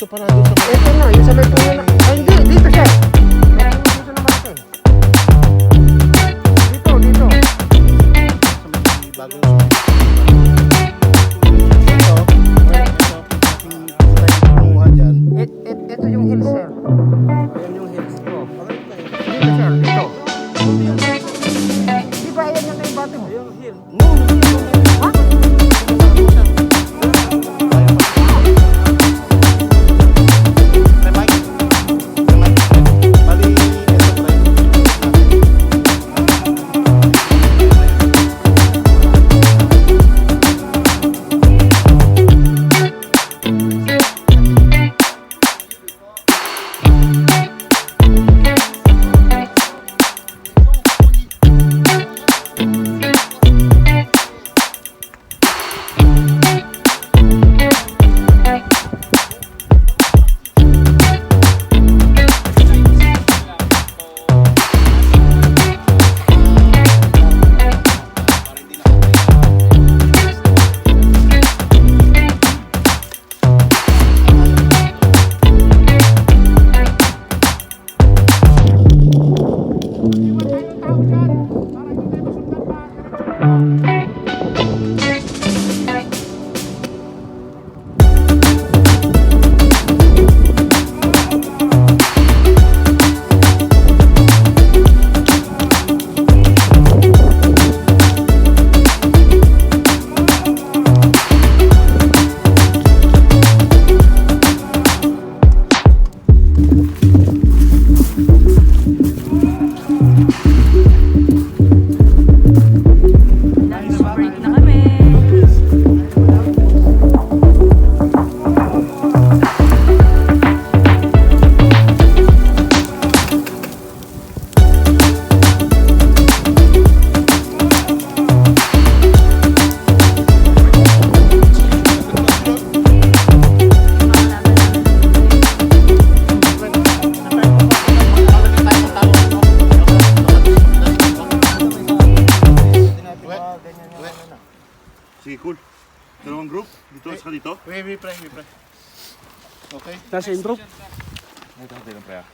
para doon sa... Ito na, yung sa may puno na. Ay, hindi, dito siya. Dito naman ito. Dito, dito. Sa may bagong ito, kumuha dyan. Ito yung hill, sir. Ayan yung hills. Dito, sir, dito. Di ba ayan yung bate mo? Yung hill. No, ha? Sige, cool. Dalawang group. Dito, saka dito. We pray. Okay. Nasa in group. Ito, lang pre.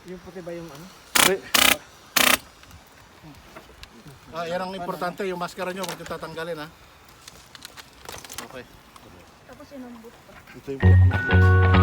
Yung puti ba yung ano? Yan ang importante, yung maskara nyo huwag tatanggalin ha. Okay. Tapos inambot pa. Ito yung